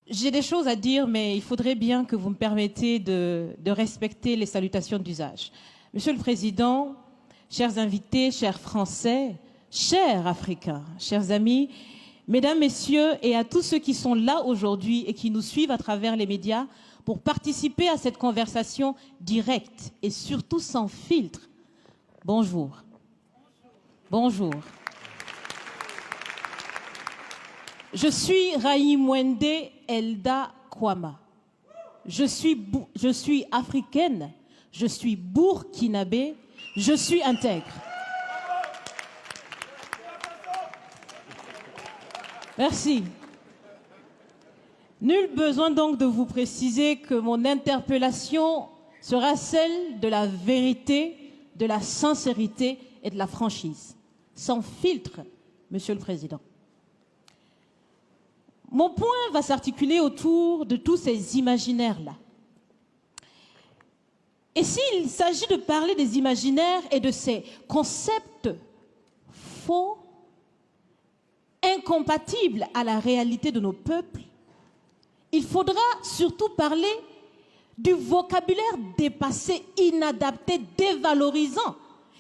J'ai des choses à dire, mais il faudrait bien que vous me permettiez de respecter les salutations d'usage. Monsieur le Président, chers invités, chers Français, chers Africains, chers amis, Mesdames, Messieurs, et à tous ceux qui sont là aujourd'hui et qui nous suivent à travers les médias pour participer à cette conversation directe et surtout sans filtre, bonjour. Bonjour. Je suis Raïmwende Elda Kwama. Je suis africaine, je suis burkinabé, je suis intègre. Merci. Nul besoin donc de vous préciser que mon interpellation sera celle de la vérité, de la sincérité et de la franchise. Sans filtre, Monsieur le Président. Mon point va s'articuler autour de tous ces imaginaires-là. Et s'il s'agit de parler des imaginaires et de ces concepts faux, incompatibles à la réalité de nos peuples, il faudra surtout parler du vocabulaire dépassé, inadapté, dévalorisant,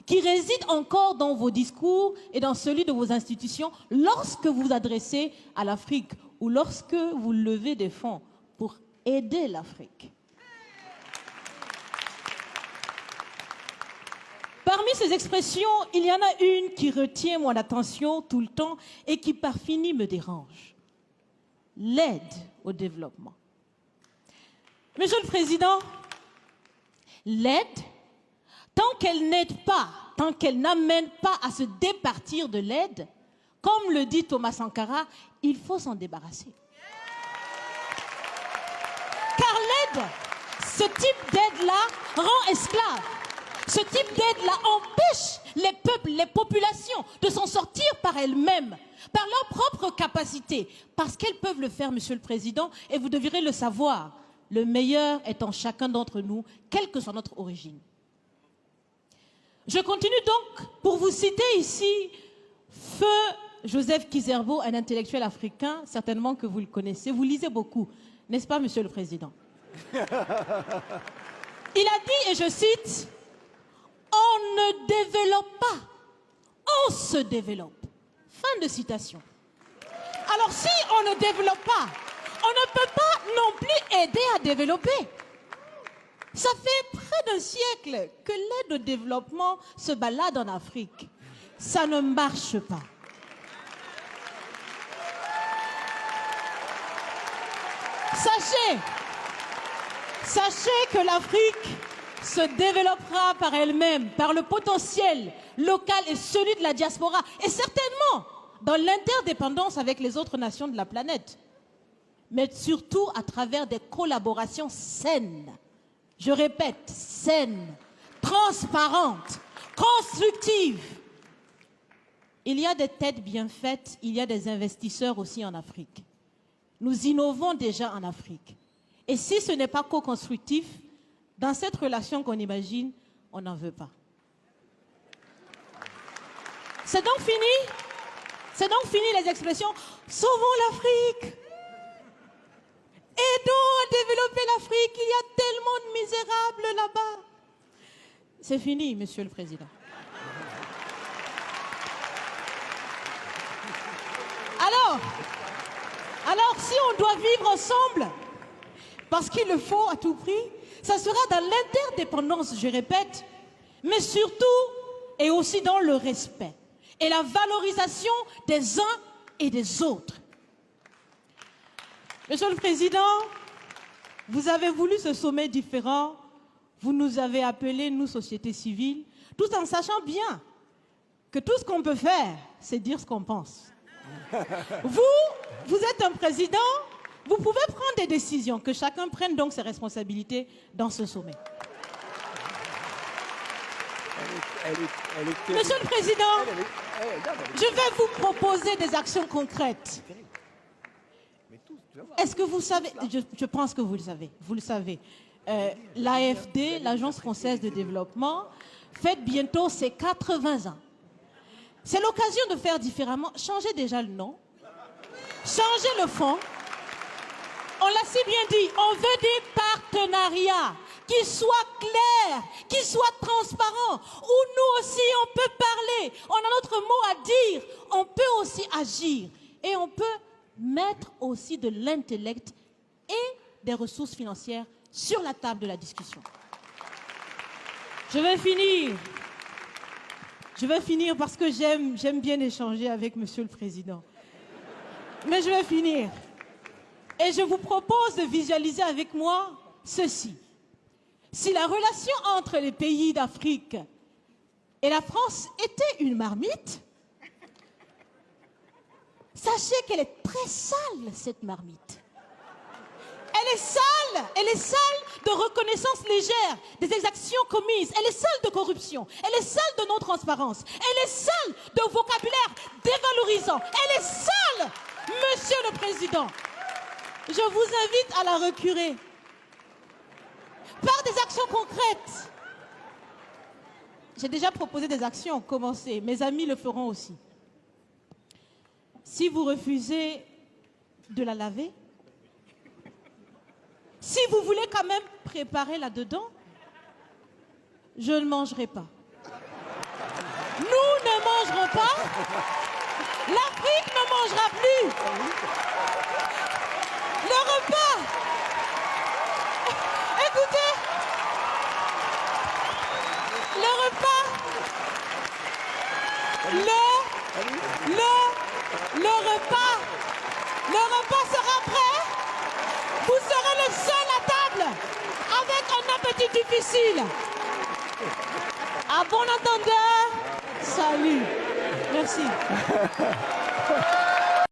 qui réside encore dans vos discours et dans celui de vos institutions lorsque vous vous adressez à l'Afrique ou lorsque vous levez des fonds pour aider l'Afrique. Parmi ces expressions, il y en a une qui retient mon attention tout le temps et qui par fini me dérange. L'aide au développement. Monsieur le Président, l'aide, tant qu'elle n'aide pas, tant qu'elle n'amène pas à se départir de l'aide, comme le dit Thomas Sankara, il faut s'en débarrasser. Car l'aide, ce type d'aide-là rend esclave. Ce type d'aide-là empêche les peuples, les populations de s'en sortir par elles-mêmes, par leur propre capacité, parce qu'elles peuvent le faire, Monsieur le Président, et vous devrez le savoir, le meilleur est en chacun d'entre nous, quelle que soit notre origine. Je continue donc pour vous citer ici Feu Joseph Kizerbo, un intellectuel africain, certainement que vous le connaissez, vous lisez beaucoup, n'est-ce pas, Monsieur le Président? Il a dit, et je cite, « On ne développe pas, on se développe ». Fin de citation. Alors si on ne développe pas, on ne peut pas non plus aider à développer. Ça fait près d'un siècle que l'aide au développement se balade en Afrique. Ça ne marche pas. Sachez que l'Afrique se développera par elle-même, par le potentiel local et celui de la diaspora, et certainement dans l'interdépendance avec les autres nations de la planète, mais surtout à travers des collaborations saines. Je répète, saines, transparentes, constructives. Il y a des têtes bien faites, il y a des investisseurs aussi en Afrique. Nous innovons déjà en Afrique. Et si ce n'est pas co-constructif, dans cette relation qu'on imagine, on n'en veut pas. C'est donc fini? C'est donc fini les expressions « Sauvons l'Afrique ». Aidons à développer l'Afrique, il y a tellement de misérables là-bas. C'est fini, Monsieur le Président. Alors, si on doit vivre ensemble, parce qu'il le faut à tout prix, ça sera dans l'interdépendance, je répète, mais surtout et aussi dans le respect et la valorisation des uns et des autres. Monsieur le Président, vous avez voulu ce sommet différent, vous nous avez appelés, nous, société civile, tout en sachant bien que tout ce qu'on peut faire, c'est dire ce qu'on pense. Vous êtes un président, vous pouvez prendre des décisions, que chacun prenne donc ses responsabilités dans ce sommet. Monsieur le Président, je vais vous proposer des actions concrètes. Est-ce que vous savez, je pense que vous le savez, l'AFD, l'Agence française de développement, fête bientôt ses 80 ans. C'est l'occasion de faire différemment. Changez déjà le nom, changez le fond. On si bien dit, on veut des partenariats qui soient clairs, qui soient transparents, où nous aussi on peut parler, on a notre mot à dire, on peut aussi agir et on peut mettre aussi de l'intellect et des ressources financières sur la table de la discussion. Je vais finir parce que j'aime bien échanger avec Monsieur le Président. Mais je vais finir. Et je vous propose de visualiser avec moi ceci. Si la relation entre les pays d'Afrique et la France était une marmite, sachez qu'elle est très sale, cette marmite. Elle est sale de reconnaissance légère des exactions commises, elle est sale de corruption, elle est sale de non-transparence, elle est sale de vocabulaire dévalorisant, elle est sale, Monsieur le Président. Je vous invite à la recurer par des actions concrètes. J'ai déjà proposé des actions, commencez, mes amis le feront aussi. Si vous refusez de la laver, si vous voulez quand même préparer là-dedans, je ne mangerai pas. Nous ne mangerons pas. L'Afrique ne mangera plus. Le repas. Écoutez. Le repas. Le repas sera prêt. Vous serez le seul à table avec un appétit difficile. À bon entendeur, salut. Merci.